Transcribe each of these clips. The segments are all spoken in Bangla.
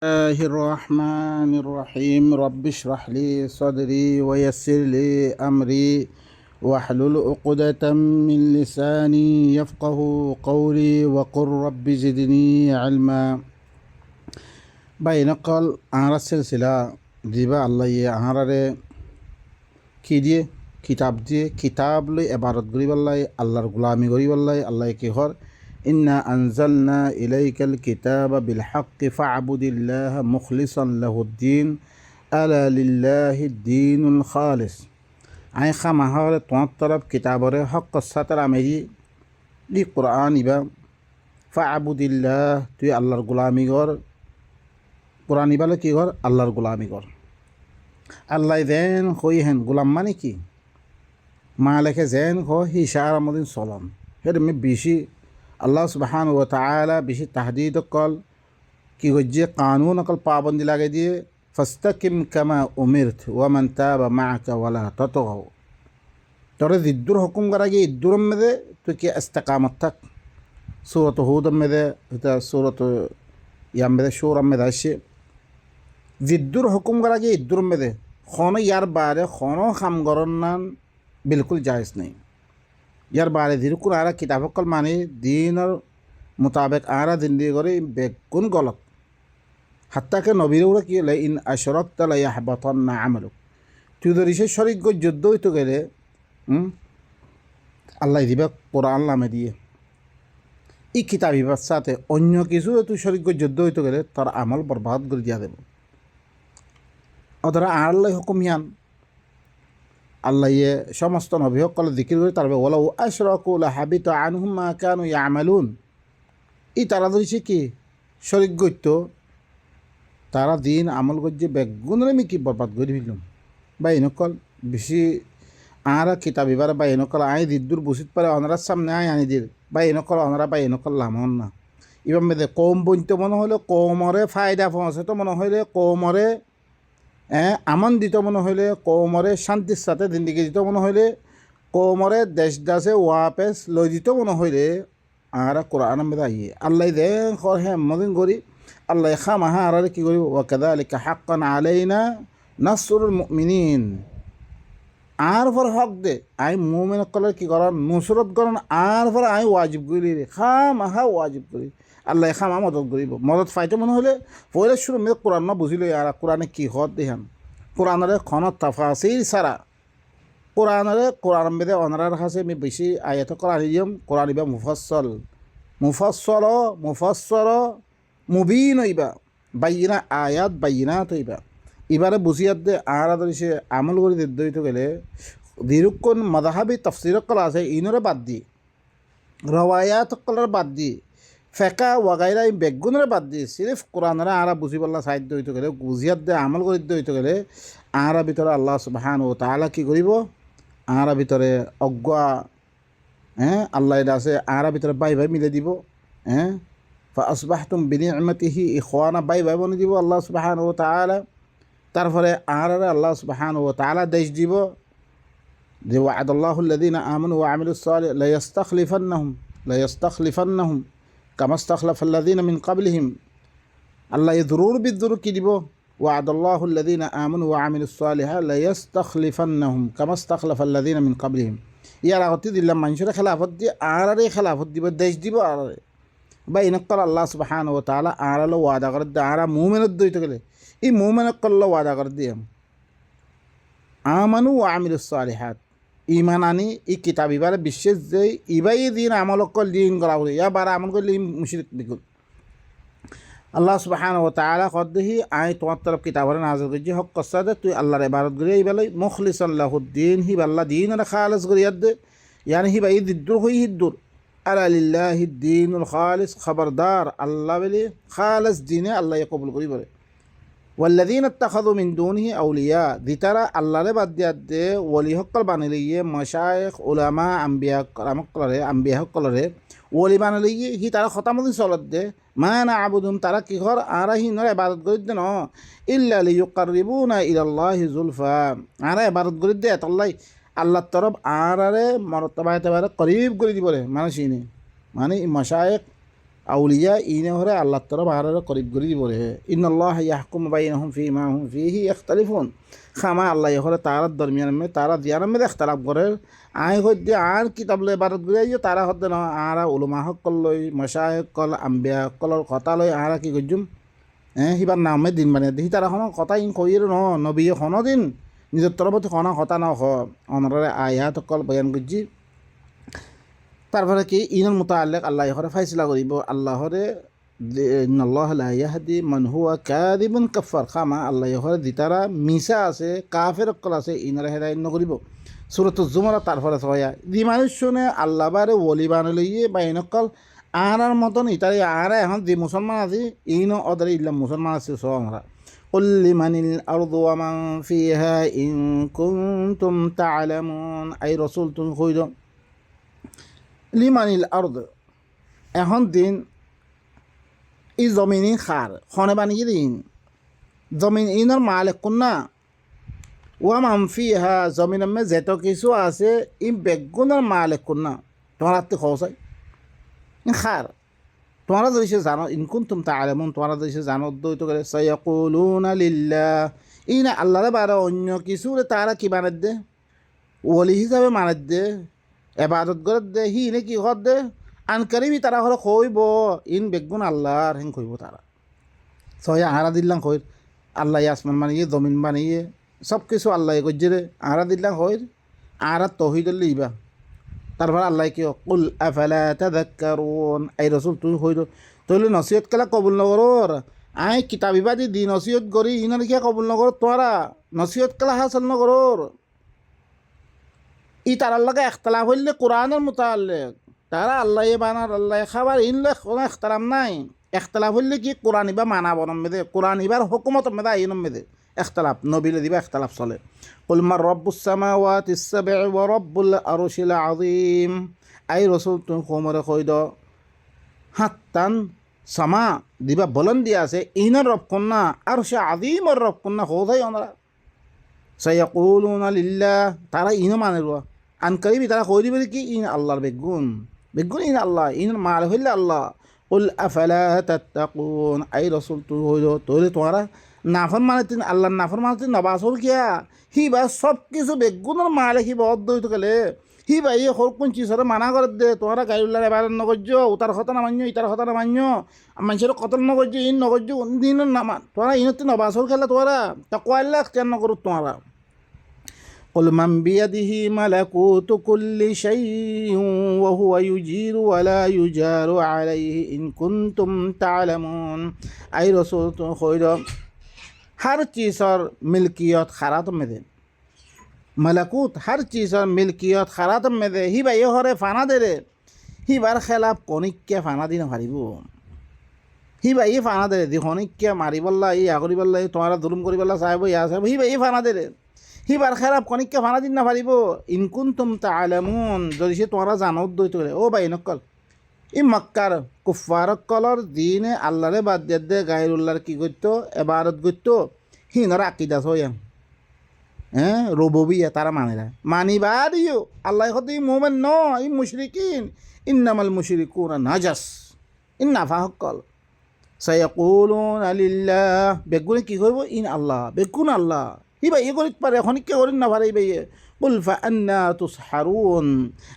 الله الرحمن الرحيم رب اشرح لي صدري ويسر لي أمري واحلل عقدة من لساني يفقه قولي وقل رب زدني علما بينقل عن السلسلة দিবা আল্লাহ আহারে কি দিয়ে কিতাব লই এবারত করি বল্লাই আল্লাহর গোলামি করি বল্লাই আল্লাহ কি হর ইন্না আনজালনা ইলাইকাল কিতাবা বিল হাক্কি ফা'বুদিল্লাহ মুখলিসান লাহুদ্দিন আলা লিল্লাহিদ দীনুল খালিস আই খামাহর তোমার তরফ কিতাবরে হক সাতার আমেরি দি কোরআন ইবা ফা'বুদিল্লাহ তুই আল্লাহর গোলামি কর কোরআন ইবালে কি কর আল্লাহর গোলামি কর আল্লাহ যেন হই হেন গোলাম মানে কি মালেকে যেন হ হিসার আমাদের চলন সেটা আমি বেশি আল্লাহ সুবহান ওয়া তাআলা বেশি তাহদিদ কল কি গজ্জে কানুন অকল পাবন্দি লাগে দিয়ে ফাস্তাকিম কামা উমিরত ওয়া মান তাবা মাআকা ওয়ালা তাতগাও তোরে জিদ্দুর হুকুম করা গিয়ে ইদ্দুর মেদে তুই কি ইস্তিকামত থাক সূরাত হুদ মেদে এটা সূরাত ইয়াম মেদে সূরা মেদে আসে জিদ্দুর হুকুম করা গিয়ে ইদ্দুর মেদে খনো ইয়ার বারে খনো খাম গরন নান बिल्कुल जायज़ नहीं यार बारे दिरुकुर आरा किताब कल माने दीन और मुताबिक आरा जिंदगी करे बेकुन गलत हत्ता के नबीर उड़ा कि ले इन अशरकत ला यहबतन अमलुक तु दर इसे शरीक को जुद्द तो गले আল্লাহ দিবা কোরআন নামে দিয়ে এই কিতাবি সাথে অন্য কিছু তুই শরীক को जुद्द तो गले তার আমল বরবাদ করে দিয়া দেব ওরা আল্লাহ হুকুম ইয়ান আল্লাহ ইয়ে সমস্ত নবী সকলে জিকির করে তারপরে ওলা ও আশরাকু লাহাবিতা আনহুম মা কানু ইয়ামালুন ই তারা ধরেছে কি শরীক গত্য তারা দিন আমল করছে বেগুনের আমি কি বরবাদ করে ফেললাম বা এনেকল বেশি আরা কিতাব এবার বা এনেকল আই দিদ্দুর বসিত পারে অনারার সামনে আয় আনি দিল বা এনেকল অনারা বা এনেকল লামন না এবার মেয়েদের কম বইতে মনে হলে কমরে ফায়দা পৌঁছে তো মনে হলে কমরে আনন্দিত মনে হইলে কৌমরে শান্তির সাথে জিন্দিগি দিত মনে হইলে কৌমরে দেশ দাসে ওয়াপেস লই দিত মনে হইলে আর কোরআন মেদা ইয়ে আল্লাহ দে খর হ্যাঁ মদিন করি আল্লাহ খামাহা আর কি করি ওয়াকাযালিকা হাক্কান আলাইনা নাসরুল মুমিনিন আর ফর হক দে আই মুমিন কলার কি করার নুসরত করেন আর ফর আই ওয়াজিব করি খামাহা ওয়াজিব করি আল্লাহ খামা মদত করিব মদত ফাইতে মনে হলে পরে শুরু মেয়ে কোরআন না বুঝিল আর কোরআনে কি হত দেহান কোরআনরে খনত তাফাসির সারা কোরআন বেদে অনারার কাছে আমি বেশি আয়াত কোরআন দিম কোরআন ইবা মুফাসসল মুবিন হইবা বাইনা আয়াত বাইনাত হইবা এবারে বুঝিয়াত দে আর আদরিসে আমল করে দিতে গেলে দীর্ঘক্ষণ মাযহাবি তাফসীর কলা আছে ইনরে বাদ দি রওয়ায়াত কলার বাদ দি ফেকা ওয়াগাইরা এই বেগুনের বাদ দিয়ে সিরিফ কোরআনরা আরা বুঝি বললা সাহিত্য হইতে গেলে বুঝিয়াত দিয়ে আমল করে হইতে গেলে আরা ভিতরে আল্লাহ সুবহানাহু ওয়া তাআলা কি করিব আরা ভিতরে অজ্ঞা আল্লাহ এটা আছে আরা ভিতরে বাই মিলে দিব ফাসবাহতুম বিনিআমাতিহি ইখওয়ানা বাই বনে দিব আল্লাহ সুবহানাহু ওয়া তাআলা তারপরে আরা আল্লাহ সুবহানাহু ওয়া তাআলা দেশ দিব যে ওয়া'দাল্লাহু আল্লাযীনা আমানু ওয়া আমিলুস সালিহ লা ইস্তাখলিফান্নাহুম কামা ইস্তাখলাফাল্লাযীনা মিন ক্বাবলিহিম আল্লাহ যুরুর বিযুরুর কি দিব ওয়া'দাল্লাহু আল্লাযীনা আমানু ওয়া আমিলুস সালিহাত লা ইস্তাখলিফান্নাহুম কামা ইস্তাখলাফাল্লাযীনা মিন ক্বাবলিহিম ইয়ার আগতে দিলাম মানুষের খেলাফত দিয়ে আরারে খেলাফত দিব দেশ দিব আরারে বা ইনকাল আল্লাহ সুবহানাহু ওয়া তাআলা আরালো ওয়াদা করে দে আরা মুমিনত দইতে গেলে এই মুমিনত কল্লা ওয়াদা করে দিয়ে আমানু ওয়া আমিলুস সালিহাত ইমান আনি এই কিতাব এবারে বিশেষ যে ইবাই দিন আমল কল দিন করা বলে ইয়াবার আমল করলে মুশরিক বিকুল আল্লাহ সুবহানাহু ওয়া তাআলা কদ্দেহি আই তোমার তরফ কিতাবরে নাযিল করেছি হক কসাদে তুই আল্লাহর ইবাদত করি এইবেলে মুখলিসান লাহুদ্দিন হি আল্লাহ দিন আর খালিস করিয়াদ দে ইয়ানি হি বাই দিদ্দুর হই হিদ্দুর আলা লিল্লাহিদ দীনুল খালিস খবরদার আল্লাহ বলি খালিস দিনে আল্লাহ কবুল করি বলে والذين اتخذوا من دونه أولياء ذي ترى الله لبعد يد ولي هقل بانليه مشايخ علماء أنبياء أنبياء هقلره ولي بانليه هي ترى ختم دين صلاة ده ما نعبدهم ترى كخر آره نور عبادت قردنا إلا ليقربونا إلى الله زلفى آره عبادت قرد ده الله طرف آره مرتبة تبارك قريب قريب بوله مانا شيني ماني مشايخ আউলিয়া ইনে হরে আল্লাহ তরফ আর করিব করি দিব রে ইন্নাল্লাহ ইয়াহকুম বাইনাহুম ফীমা হুম ফীহি ইখতালিফুন খামা আল্লাহ হরে তারা দরমিয়ান মে তারা দিয়ার মে ইখতিলাফ করে আই হদ্দে আর কিতাব লই বারত গুরাইও তারা হদ্দে না আরা উলামা হকল লই মাশায়েখ কল আম্বিয়া কলর কথা লই আরা কি গজ্জুম সিবাৰ নামে দিন মানে দেখি তারা কোনো কথা ইন কইর ন নবী কোনো দিন নিজের তরফতে কোনো কথা না হ অনরে আয়াত কল বয়ান গুজি তারপরে কি ইনের মোতালেক আল্লাহ হরে ফাইসলা করিব আল্লাহরে ইন্নাল্লাহ লা ইয়াহদি মান হুয়া কাযিবুন কাফার খামা আল্লাহ হরে দিতারা মিশা আছে কাফের অকল আছে ইনরে হেদায়েত নকরিব সূরাতুজ জুমার তারপরে ছয়া দি মানুষ শুনে আল্লাহ বারে ওলি বানাইয়ে বাইনকল আনার মতন ইতারে আরা এখন যে মুসলমান আছে ইনো অদরে ইল্লা মুসলমান আছে সব আমরা قل لمن الأرض ومن فيها إن كنتم تعلمون أي رسول تنخيد লিমানিল আরদ এখন দিন এই জমিনি খার খনে বানিয়ে দিন জমিন ইনর মালিক কোনা ওয়া মামফি হা জমিনের মে যেত কিছু আছে ই বেগুনের মালিক কোনা তোমার হাতে খসাই খার তোমরা যদি সে জানো ইনকুন তুম তাআলামুন তোমরা যদি সে জানো দইতো করে সায়াকুলুনা লিল্লাহ ইনা আল্লাহর বারে অন্য কিছু তারা কি বানাদ দে ওলি হিসাবে মানাদ দে এবাদত করে দে হি নে কি হদ দে আনকারিবি তারা হলে কইব ইন বেগুন আল্লাহর হেন কইব তারা সয়া আহারা দিল্লাম কইর আল্লাহ আসমান বানিয়ে জমিন বানিয়ে সব কিছু আল্লাহ গজ্জে আহারা দিল্লাম কইর আহারা তহিদ লিবা তারপর আল্লাহ কি কুল আফালা তাযাক্কারুন আই রাসূল তুই কইর তইলে নসিহত কলা কবুল নগরর আই কিতাবিবাদি দি নসিহত করি ইনার কি কবুল নগর তোরা নসিহত কলা হাসল নগরর ই তার আল্লাহকে ইখতিলাফ হইলে কোরআনের মোতালেক তারা আল্লাহ বানার আল্লাহ খাবার ইনলে কোনো ইখতিলাফ নাই ইখতিলাফ হইলে কি কোরআন ইবা মানাব নমেদে কোরআন ইবার হুকুমত মেদে আইন মেদে ইখতিলাফ নবীলে দিবা ইখতিলাফ চলে কুল মার রব্বুস সামাওয়াতিস সাব'i ওয়া রব্বুল আরশিল আযীম আই রাসূল তুই কোমরে কইদ হাত্তান সামা দিবা বুলন্দি আছে ইনার রব কোনা আরশ আযীমর রব কোনা হোদাই ওনারা সায়াকুলুনা লিল্লাহ তারা ইন মানের আনকারিবি তারা কই দিবে কি ইন আল্লাহর বেগুন বেগুন ইন আল্লাহ ইন মাল হইলে আল্লাহ কুল আফালা তাত্তাকুন আই রাসূল তুই হইল তোরে তোরা নাফর মানে তিন আল্লাহর নাফর মানে তিন নবাসর কিয়া হি বা সব কিছু বেগুনের মালে হি বদ্ধ হইতে গেলে হি বা এই হর কোন চিজরে মানা করে দে তোরা গাইউল্লাহ এবার নগজ্য উতার কথা না মান্য ইতার কথা না মান্য মানুষের কতল নগজ্য ইন নগজ্য দিন নামান তোরা ইনতে নবাসর খেলা তোরা তাকওয়াল্লাহ কেন করু তোরা قل من بيده ملكوت كل شيء وهو يجير ولا يجار عليه إن كنتم تعلمون أي رسول خير हर चीज़ और मिल्कियत खरात में दे मलकूत हर चीज़ और मिल्कियत खरात में दे ही भाई हरे फाना दे रे ही बार खिलाफ कनिक के फाना दिन हारिबो ही भाई फाना दे रे दिखनिक के मारी बल्ला ये आगरी बल्ला ये तुम्हारा जुल्म करी बल्ला साहेब या साहेब ही भाई फाना दे रे ही बार खिलाफ कनिक के फाना दिन ना हारिबो इनकुन तुम तालमून जो से तुम्हारा जानो दो तो ओ भाई नकल ই মক্কার কুফার কলর দিনে আল্লাহরে বাদ দিয়ে দে গায়রুল্লাহর কি করতো এবারত করতো হিনর আকিদা হইয়া রুবুবিয়া তারা মানে না মানিবা দিও আল্লাহ হতে মোমেন ন ই মুশরিকিন ইন্নামাল মুশরিকুনা নাজাস ইন্নাফা হকল সায়াকুলুনা লিল্লাহ বেগুনে কি করব ইন আল্লাহ বেগুন আল্লাহ হি ভাই এ করিতে পারে এখন কে করেন না পারে ভাই কুল ফাআন্না তুসহারুন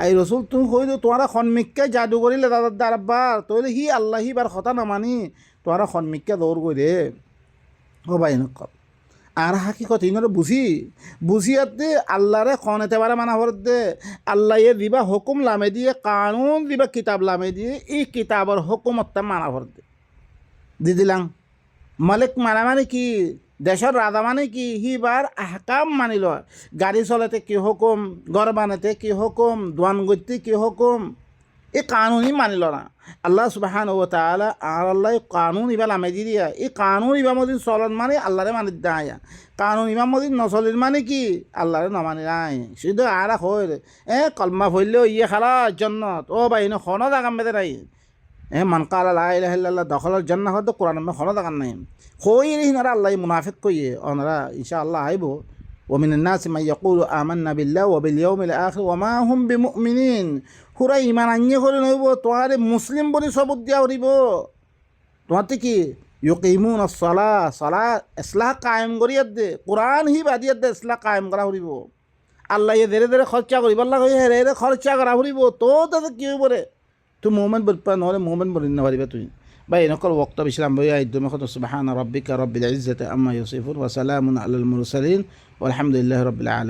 আই রাসূল তুমি কইলো তোরা খনমিক্কা জাদু করিলে দাদার দারবার তইলে হি আল্লাহ হি বার কথা না মানি তোরা খনমিক্কা দৌড় কইরে ও ভাই নকল আর হাকিকত ইনরে বুঝিয়াতে আল্লাহরে খনেতে পারে মানা হরদে আল্লাহ এ দিবা হুকুম লামে দিয়ে কানুন দিবা কিতাব লামে দিয়ে এই কিতাবর হুকুমতটা মানা হরদে দি দিলাম মালিক মানা মানে কি দেশের রাজা মানে কি হিবার আহকাম মানিল গাড়ি চলাতে কি হুকুম ঘর বানাতে কি হুকুম দোয়ান করতে কি হুকুম এই কানুনই মানিল না আল্লাহ সুবহানাহু ওয়া তাআলা আর আল্লাহ কানুন ইবা লামে দিয়া এই কানুন ইবা মদিন চলন মানে আল্লাহরে মানি দেয় কানুন ইবা মদিন নচলির মানে কি আল্লাহরে নমানি নাই শুধু আর হয় কলমা ফইলেও ইয়ে খালা জন্নত ও ভাই ন খন জাগাম বেদে নাই মান কালা লা ইলাহা ইল্লাল্লাহ দখলাল জান্নাহ হদ কোরআন মে খন জাগান নাই কই রে হিনারা আল্লাহ মুনাফিক কইয়ে ওনারা ইনশাআল্লাহ আইব ওমিনান নাসি মান ইয়াকুলু আমান্না বিল্লাহি ওয়া বিল ইয়াউমিল আখির ওয়া মা হুম বিমুমিনিন। হুরা ইমান আনিয়ে করে নইব তোমারে মুসলিম বলি সবুত দিয়া উঠিব। তোমাতে কি ইউকিমুন সালাহ সালাহ ইসলাহ কায়েম করিয়াত দে, কোরআন হি বাদিয়াত দে ইসলাহ কায়েম করা উঠিব। আল্লাহ ধীরে ধীরে খরচা করিব, আল্লাহ হেরে হেরে খরচা করা উঠিব। তো তাতে কি হইব রে, তুই মোমেন্ট বলবা নহলে মোমেন্ট বলি নাপারিবা তুই বা এনেকল বক্তব্য ইসলাম বই আইদম এখন সুবহান রাব্বিকা রাব্বিল ইজ্জাতি আম্মা ইয়াসিফুন ওয়া সালামুন আলাল মুরসালিন ওয়ালহামদুলিল্লাহি রাব্বিল আলামিন।